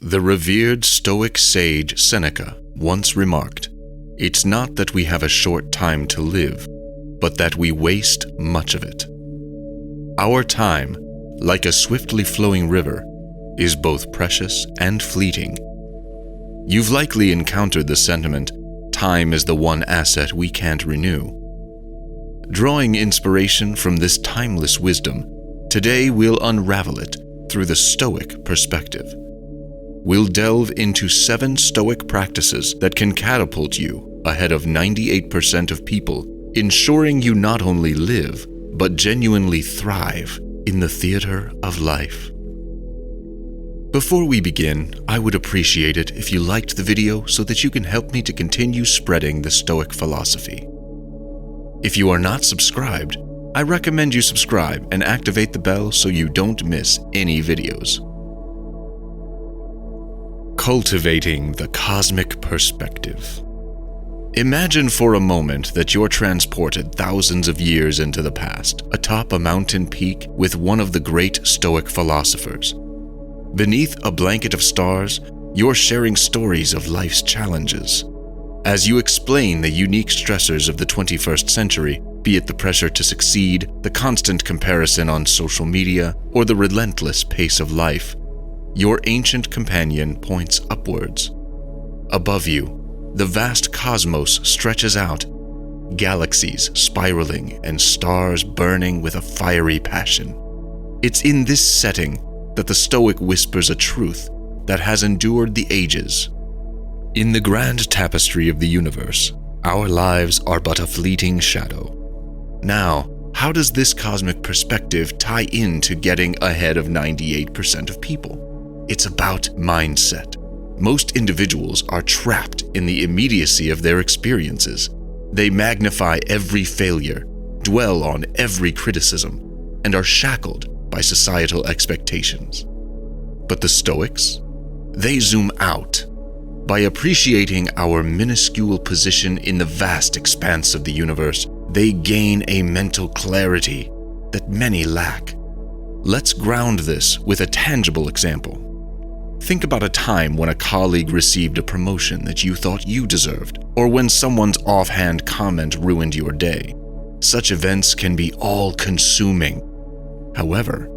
The revered Stoic sage Seneca once remarked, "It's not that we have a short time to live, but that we waste much of it." Our time, like a swiftly flowing river, is both precious and fleeting. You've likely encountered the sentiment, "Time is the one asset we can't renew." Drawing inspiration from this timeless wisdom, today we'll unravel it through the Stoic perspective. We'll delve into 7 Stoic practices that can catapult you ahead of 98% of people, ensuring you not only live, but genuinely thrive in the theater of life. Before we begin, I would appreciate it if you liked the video so that you can help me to continue spreading the Stoic philosophy. If you are not subscribed, I recommend you subscribe and activate the bell so you don't miss any videos. Cultivating the cosmic perspective. Imagine for a moment that you're transported thousands of years into the past, atop a mountain peak with one of the great Stoic philosophers. Beneath a blanket of stars, you're sharing stories of life's challenges. As you explain the unique stressors of the 21st century, be it the pressure to succeed, the constant comparison on social media, or the relentless pace of life, your ancient companion points upwards. Above you, the vast cosmos stretches out, galaxies spiraling and stars burning with a fiery passion. It's in this setting that the Stoic whispers a truth that has endured the ages. In the grand tapestry of the universe, our lives are but a fleeting shadow. Now, how does this cosmic perspective tie into getting ahead of 98% of people? It's about mindset. Most individuals are trapped in the immediacy of their experiences. They magnify every failure, dwell on every criticism, and are shackled by societal expectations. But the Stoics? They zoom out. By appreciating our minuscule position in the vast expanse of the universe, they gain a mental clarity that many lack. Let's ground this with a tangible example. Think about a time when a colleague received a promotion that you thought you deserved, or when someone's offhand comment ruined your day. Such events can be all-consuming. However,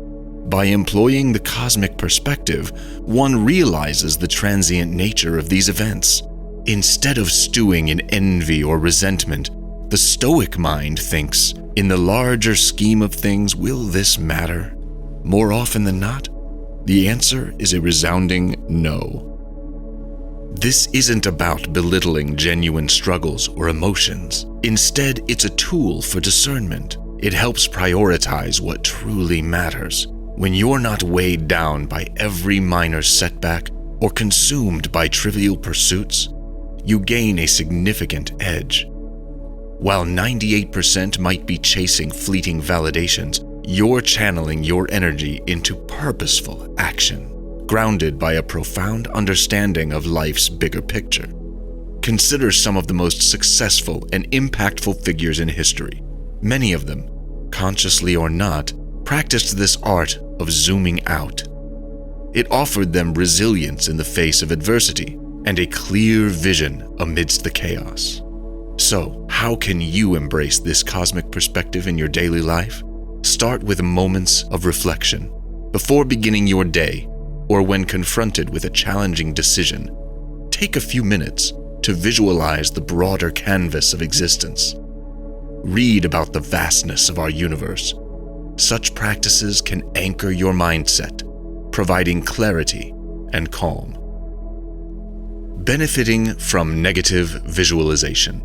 by employing the cosmic perspective, one realizes the transient nature of these events. Instead of stewing in envy or resentment, the Stoic mind thinks, in the larger scheme of things, will this matter? More often than not, the answer is a resounding no. This isn't about belittling genuine struggles or emotions. Instead, it's a tool for discernment. It helps prioritize what truly matters. When you're not weighed down by every minor setback or consumed by trivial pursuits, you gain a significant edge. While 98% might be chasing fleeting validations, you're channeling your energy into purposeful action, grounded by a profound understanding of life's bigger picture. Consider some of the most successful and impactful figures in history. Many of them, consciously or not, practiced this art of zooming out. It offered them resilience in the face of adversity and a clear vision amidst the chaos. So, how can you embrace this cosmic perspective in your daily life? Start with moments of reflection. Before beginning your day, or when confronted with a challenging decision, take a few minutes to visualize the broader canvas of existence. Read about the vastness of our universe. Such practices can anchor your mindset, providing clarity and calm. Benefiting from negative visualization.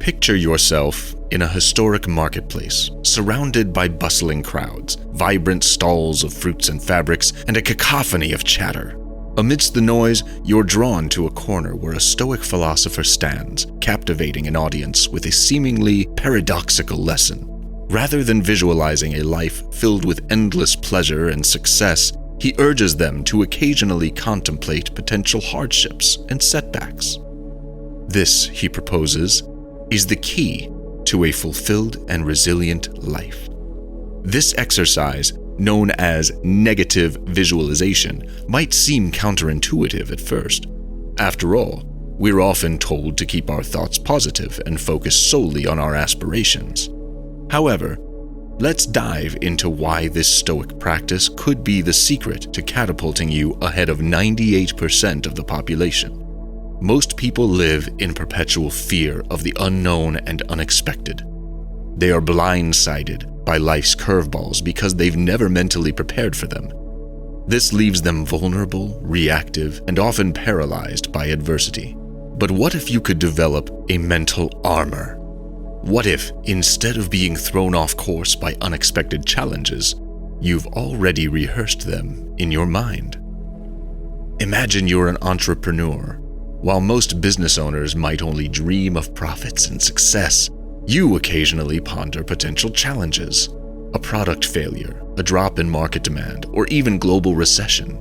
Picture yourself in a historic marketplace, surrounded by bustling crowds, vibrant stalls of fruits and fabrics, and a cacophony of chatter. Amidst the noise, you're drawn to a corner where a Stoic philosopher stands, captivating an audience with a seemingly paradoxical lesson. Rather than visualizing a life filled with endless pleasure and success, he urges them to occasionally contemplate potential hardships and setbacks. This, he proposes, is the key to a fulfilled and resilient life. This exercise known as negative visualization, might seem counterintuitive at first. After all, we're often told to keep our thoughts positive and focus solely on our aspirations. However, let's dive into why this Stoic practice could be the secret to catapulting you ahead of 98% of the population. Most people live in perpetual fear of the unknown and unexpected. They are blindsided by life's curveballs because they've never mentally prepared for them. This leaves them vulnerable, reactive, and often paralyzed by adversity. But what if you could develop a mental armor? What if, instead of being thrown off course by unexpected challenges, you've already rehearsed them in your mind? Imagine you're an entrepreneur. While most business owners might only dream of profits and success, you occasionally ponder potential challenges: a product failure, a drop in market demand, or even global recession.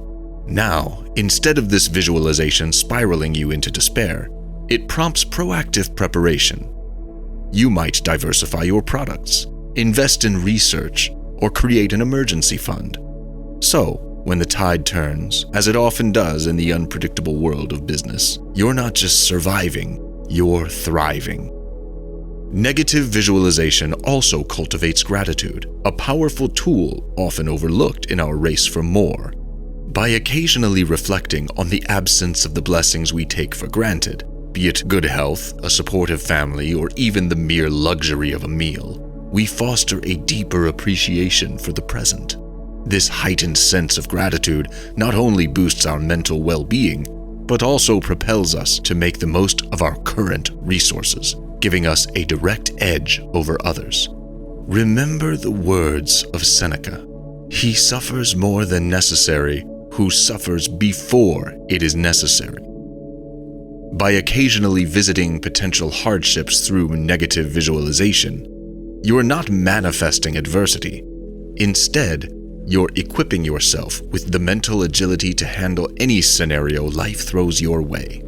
Now, instead of this visualization spiraling you into despair, it prompts proactive preparation. You might diversify your products, invest in research, or create an emergency fund. So, when the tide turns, as it often does in the unpredictable world of business, you're not just surviving, you're thriving. Negative visualization also cultivates gratitude, a powerful tool often overlooked in our race for more. By occasionally reflecting on the absence of the blessings we take for granted, be it good health, a supportive family, or even the mere luxury of a meal, we foster a deeper appreciation for the present. This heightened sense of gratitude not only boosts our mental well-being, but also propels us to make the most of our current resources, giving us a direct edge over others. Remember the words of Seneca: "He suffers more than necessary who suffers before it is necessary." By occasionally visiting potential hardships through negative visualization, you are not manifesting adversity. Instead, you're equipping yourself with the mental agility to handle any scenario life throws your way.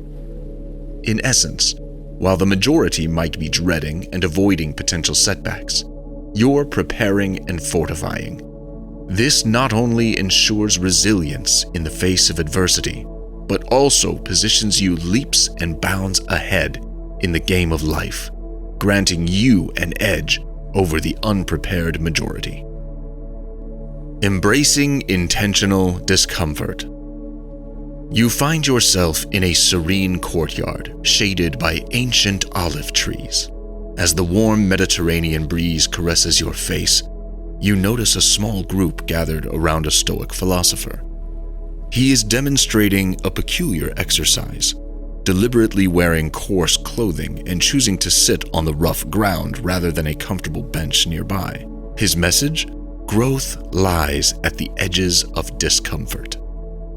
In essence, while the majority might be dreading and avoiding potential setbacks, you're preparing and fortifying. This not only ensures resilience in the face of adversity, but also positions you leaps and bounds ahead in the game of life, granting you an edge over the unprepared majority. Embracing intentional discomfort. You find yourself in a serene courtyard shaded by ancient olive trees. As the warm Mediterranean breeze caresses your face, you notice a small group gathered around a Stoic philosopher. He is demonstrating a peculiar exercise, deliberately wearing coarse clothing and choosing to sit on the rough ground rather than a comfortable bench nearby. His message? Growth lies at the edges of discomfort.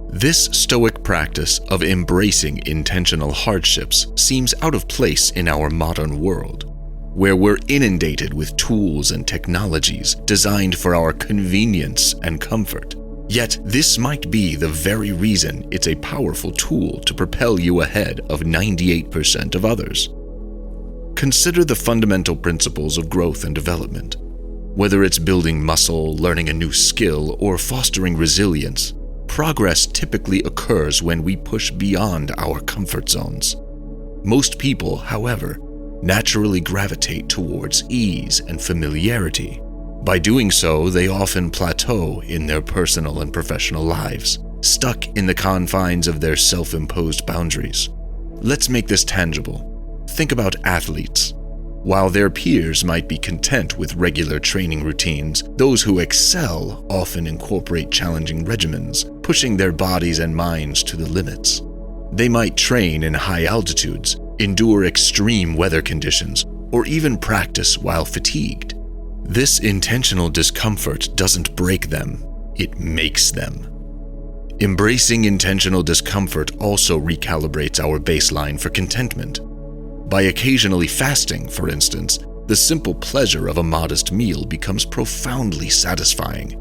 This Stoic practice of embracing intentional hardships seems out of place in our modern world, where we're inundated with tools and technologies designed for our convenience and comfort. Yet this might be the very reason it's a powerful tool to propel you ahead of 98% of others. Consider the fundamental principles of growth and development. Whether it's building muscle, learning a new skill, or fostering resilience, progress typically occurs when we push beyond our comfort zones. Most people, however, naturally gravitate towards ease and familiarity. By doing so, they often plateau in their personal and professional lives, stuck in the confines of their self-imposed boundaries. Let's make this tangible. Think about athletes. While their peers might be content with regular training routines, those who excel often incorporate challenging regimens, pushing their bodies and minds to the limits. They might train in high altitudes, endure extreme weather conditions, or even practice while fatigued. This intentional discomfort doesn't break them, it makes them. Embracing intentional discomfort also recalibrates our baseline for contentment. By occasionally fasting, for instance, the simple pleasure of a modest meal becomes profoundly satisfying.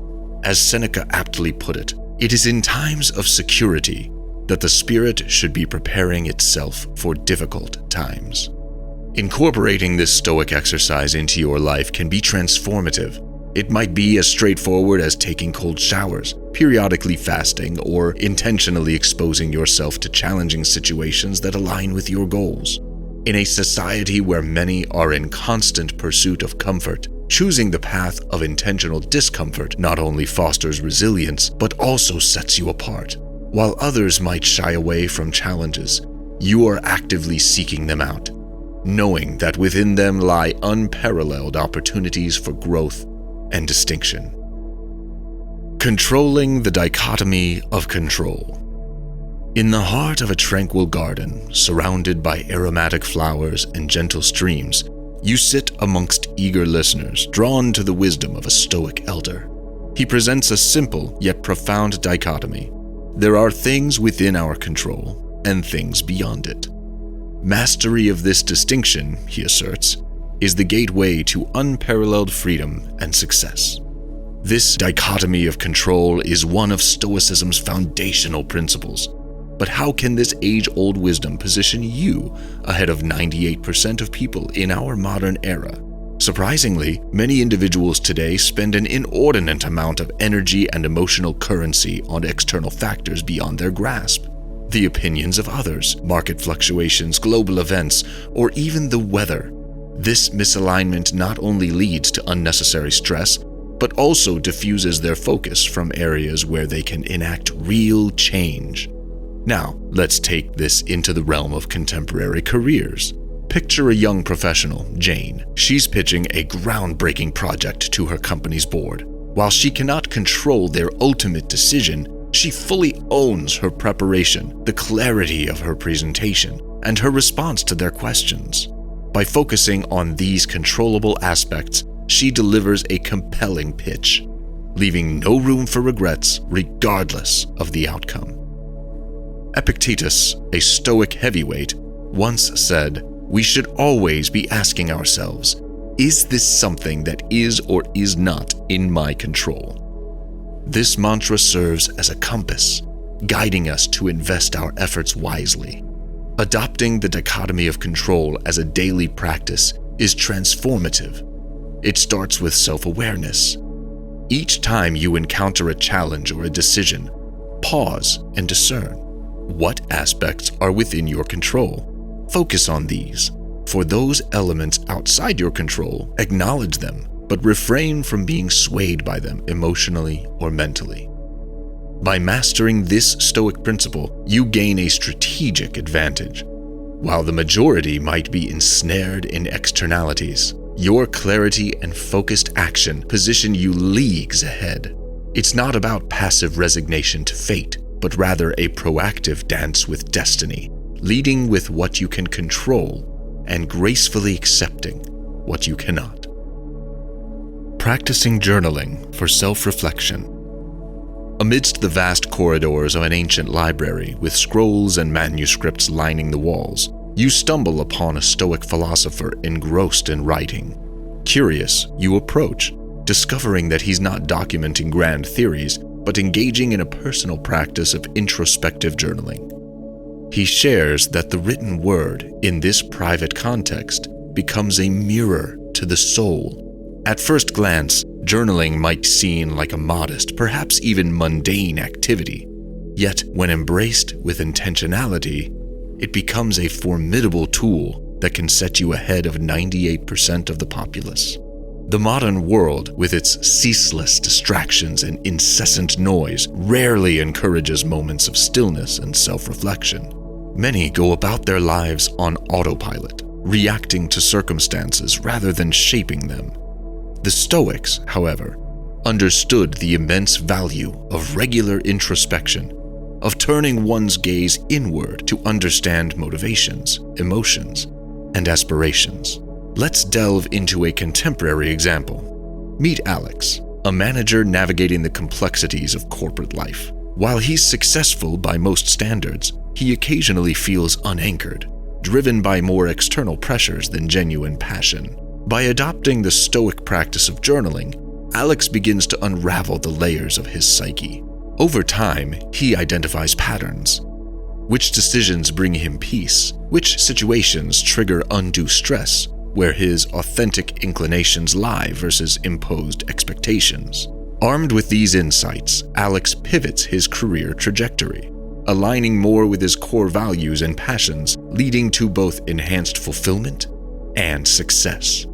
As Seneca aptly put it, it is in times of security that the spirit should be preparing itself for difficult times. Incorporating this Stoic exercise into your life can be transformative. It might be as straightforward as taking cold showers, periodically fasting, or intentionally exposing yourself to challenging situations that align with your goals. In a society where many are in constant pursuit of comfort, choosing the path of intentional discomfort not only fosters resilience, but also sets you apart. While others might shy away from challenges, you are actively seeking them out, knowing that within them lie unparalleled opportunities for growth and distinction. Controlling the dichotomy of control. In the heart of a tranquil garden, surrounded by aromatic flowers and gentle streams, you sit amongst eager listeners, drawn to the wisdom of a Stoic elder. He presents a simple yet profound dichotomy. There are things within our control and things beyond it. Mastery of this distinction, he asserts, is the gateway to unparalleled freedom and success. This dichotomy of control is one of Stoicism's foundational principles. But how can this age-old wisdom position you ahead of 98% of people in our modern era? Surprisingly, many individuals today spend an inordinate amount of energy and emotional currency on external factors beyond their grasp. The opinions of others, market fluctuations, global events, or even the weather. This misalignment not only leads to unnecessary stress, but also diffuses their focus from areas where they can enact real change. Now, let's take this into the realm of contemporary careers. Picture a young professional, Jane. She's pitching a groundbreaking project to her company's board. While she cannot control their ultimate decision, she fully owns her preparation, the clarity of her presentation, and her response to their questions. By focusing on these controllable aspects, she delivers a compelling pitch, leaving no room for regrets regardless of the outcome. Epictetus, a Stoic heavyweight, once said, "We should always be asking ourselves, is this something that is or is not in my control?" This mantra serves as a compass, guiding us to invest our efforts wisely. Adopting the dichotomy of control as a daily practice is transformative. It starts with self-awareness. Each time you encounter a challenge or a decision, pause and discern. What aspects are within your control? Focus on these. For those elements outside your control, acknowledge them, but refrain from being swayed by them emotionally or mentally. By mastering this Stoic principle, you gain a strategic advantage. While the majority might be ensnared in externalities, your clarity and focused action position you leagues ahead. It's not about passive resignation to fate, but rather a proactive dance with destiny, leading with what you can control and gracefully accepting what you cannot. Practicing journaling for self-reflection. Amidst the vast corridors of an ancient library with scrolls and manuscripts lining the walls, you stumble upon a Stoic philosopher engrossed in writing. Curious, you approach, discovering that he's not documenting grand theories, but engaging in a personal practice of introspective journaling. He shares that the written word, in this private context, becomes a mirror to the soul. At first glance, journaling might seem like a modest, perhaps even mundane activity. Yet, when embraced with intentionality, it becomes a formidable tool that can set you ahead of 98% of the populace. The modern world, with its ceaseless distractions and incessant noise, rarely encourages moments of stillness and self-reflection. Many go about their lives on autopilot, reacting to circumstances rather than shaping them. The Stoics, however, understood the immense value of regular introspection, of turning one's gaze inward to understand motivations, emotions, and aspirations. Let's delve into a contemporary example. Meet Alex, a manager navigating the complexities of corporate life. While he's successful by most standards, he occasionally feels unanchored, driven by more external pressures than genuine passion. By adopting the Stoic practice of journaling, Alex begins to unravel the layers of his psyche. Over time, he identifies patterns. Which decisions bring him peace? Which situations trigger undue stress? where his authentic inclinations lie versus imposed expectations. Armed with these insights, Alex pivots his career trajectory, aligning more with his core values and passions, leading to both enhanced fulfillment and success.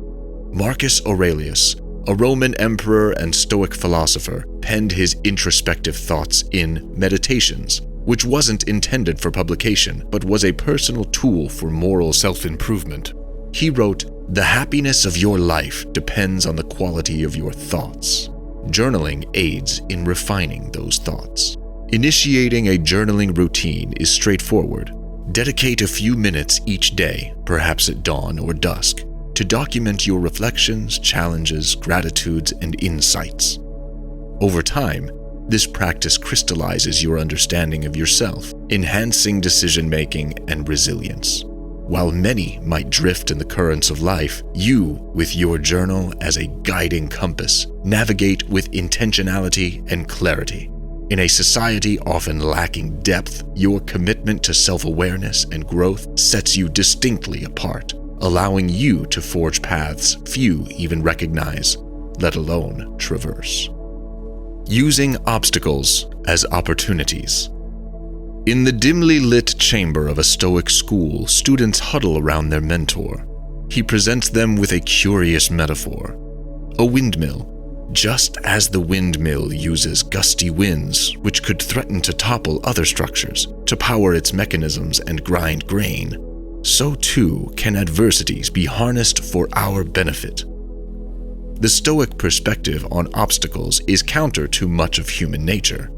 Marcus Aurelius, a Roman emperor and Stoic philosopher, penned his introspective thoughts in Meditations, which wasn't intended for publication, but was a personal tool for moral self-improvement. He wrote, "The happiness of your life depends on the quality of your thoughts. Journaling aids in refining those thoughts." Initiating a journaling routine is straightforward. Dedicate a few minutes each day, perhaps at dawn or dusk, to document your reflections, challenges, gratitudes, and insights. Over time, this practice crystallizes your understanding of yourself, enhancing decision-making and resilience. While many might drift in the currents of life, you, with your journal as a guiding compass, navigate with intentionality and clarity. In a society often lacking depth, your commitment to self-awareness and growth sets you distinctly apart, allowing you to forge paths few even recognize, let alone traverse. Using obstacles as opportunities. In the dimly lit chamber of a Stoic school, students huddle around their mentor. He presents them with a curious metaphor: a windmill. Just as the windmill uses gusty winds, which could threaten to topple other structures, to power its mechanisms and grind grain, so too can adversities be harnessed for our benefit. The Stoic perspective on obstacles is counter to much of human nature.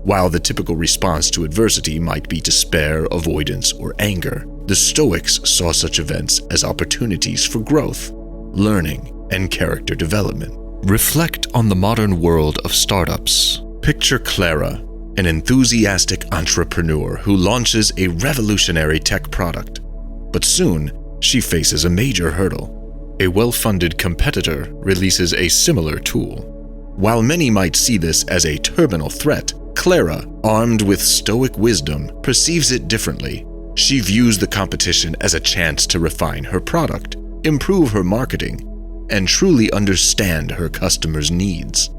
While the typical response to adversity might be despair, avoidance, or anger, the Stoics saw such events as opportunities for growth, learning, and character development. Reflect on the modern world of startups. Picture Clara, an enthusiastic entrepreneur who launches a revolutionary tech product. But soon, she faces a major hurdle. A well-funded competitor releases a similar tool. While many might see this as a terminal threat, Clara, armed with Stoic wisdom, perceives it differently. She views the competition as a chance to refine her product, improve her marketing, and truly understand her customers' needs.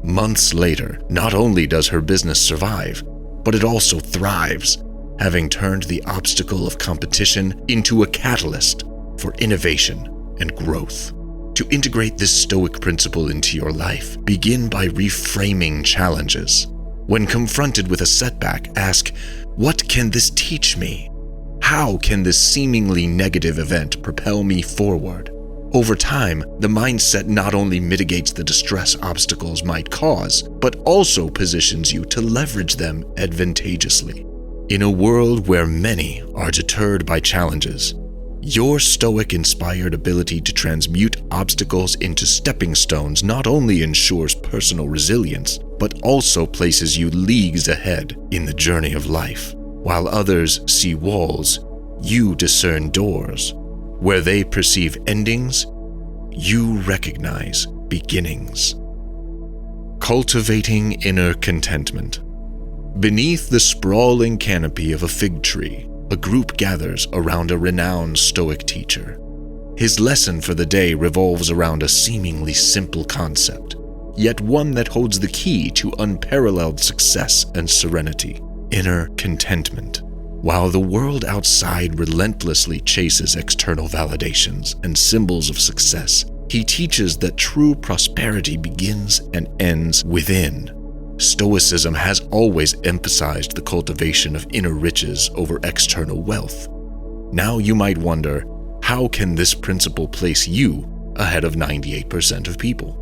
Months later, not only does her business survive, but it also thrives, having turned the obstacle of competition into a catalyst for innovation and growth. To integrate this Stoic principle into your life, begin by reframing challenges. When confronted with a setback, ask, "What can this teach me? How can this seemingly negative event propel me forward?" Over time, the mindset not only mitigates the distress obstacles might cause, but also positions you to leverage them advantageously. In a world where many are deterred by challenges, your Stoic-inspired ability to transmute obstacles into stepping stones not only ensures personal resilience, but also places you leagues ahead in the journey of life. While others see walls, you discern doors. Where they perceive endings, you recognize beginnings. Cultivating inner contentment. Beneath the sprawling canopy of a fig tree, a group gathers around a renowned Stoic teacher. His lesson for the day revolves around a seemingly simple concept, yet one that holds the key to unparalleled success and serenity: inner contentment. While the world outside relentlessly chases external validations and symbols of success, he teaches that true prosperity begins and ends within. Stoicism has always emphasized the cultivation of inner riches over external wealth. Now you might wonder, how can this principle place you ahead of 98% of people?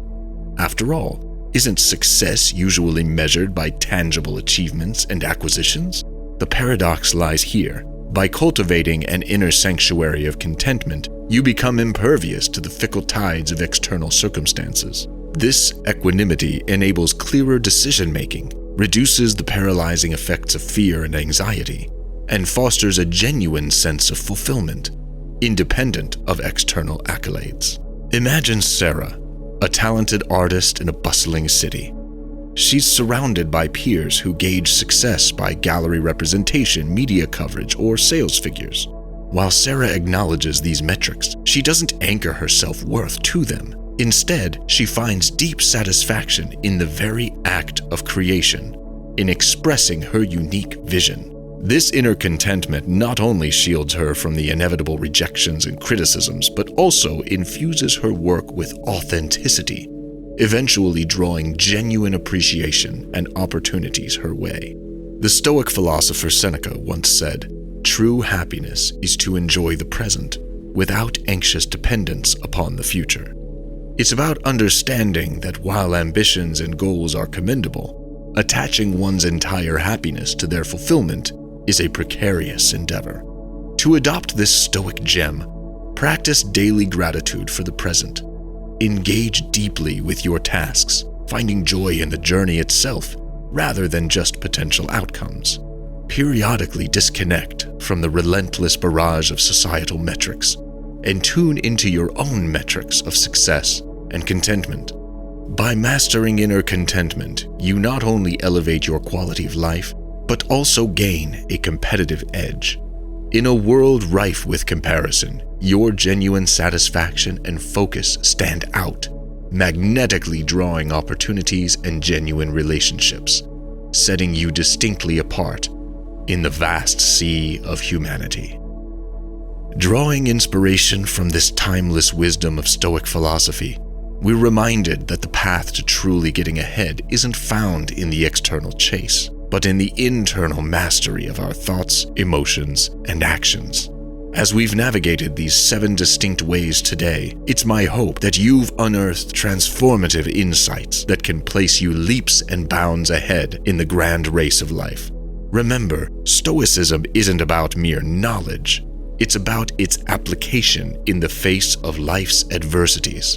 After all, isn't success usually measured by tangible achievements and acquisitions? The paradox lies here. By cultivating an inner sanctuary of contentment, you become impervious to the fickle tides of external circumstances. This equanimity enables clearer decision-making, reduces the paralyzing effects of fear and anxiety, and fosters a genuine sense of fulfillment, independent of external accolades. Imagine Sarah, a talented artist in a bustling city. She's surrounded by peers who gauge success by gallery representation, media coverage, or sales figures. While Sarah acknowledges these metrics, she doesn't anchor her self-worth to them. Instead, she finds deep satisfaction in the very act of creation, in expressing her unique vision. This inner contentment not only shields her from the inevitable rejections and criticisms, but also infuses her work with authenticity, eventually drawing genuine appreciation and opportunities her way. The Stoic philosopher Seneca once said, "True happiness is to enjoy the present without anxious dependence upon the future." It's about understanding that while ambitions and goals are commendable, attaching one's entire happiness to their fulfillment is a precarious endeavor. To adopt this Stoic gem, practice daily gratitude for the present. Engage deeply with your tasks, finding joy in the journey itself rather than just potential outcomes. Periodically disconnect from the relentless barrage of societal metrics and tune into your own metrics of success and contentment. By mastering inner contentment, you not only elevate your quality of life, but also gain a competitive edge. In a world rife with comparison, your genuine satisfaction and focus stand out, magnetically drawing opportunities and genuine relationships, setting you distinctly apart in the vast sea of humanity. Drawing inspiration from this timeless wisdom of Stoic philosophy, we're reminded that the path to truly getting ahead isn't found in the external chase, but in the internal mastery of our thoughts, emotions, and actions. As we've navigated these 7 distinct ways today, it's my hope that you've unearthed transformative insights that can place you leaps and bounds ahead in the grand race of life. Remember, Stoicism isn't about mere knowledge. It's about its application in the face of life's adversities.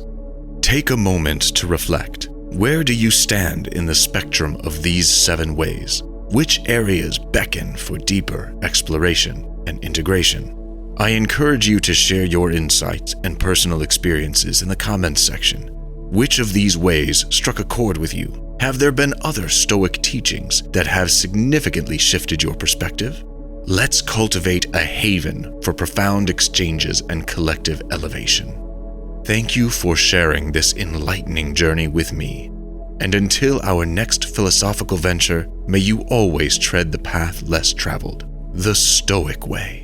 Take a moment to reflect. Where do you stand in the spectrum of these 7 ways? Which areas beckon for deeper exploration and integration? I encourage you to share your insights and personal experiences in the comments section. Which of these ways struck a chord with you? Have there been other Stoic teachings that have significantly shifted your perspective? Let's cultivate a haven for profound exchanges and collective elevation. Thank you for sharing this enlightening journey with me. And until our next philosophical venture, may you always tread the path less traveled, the Stoic way.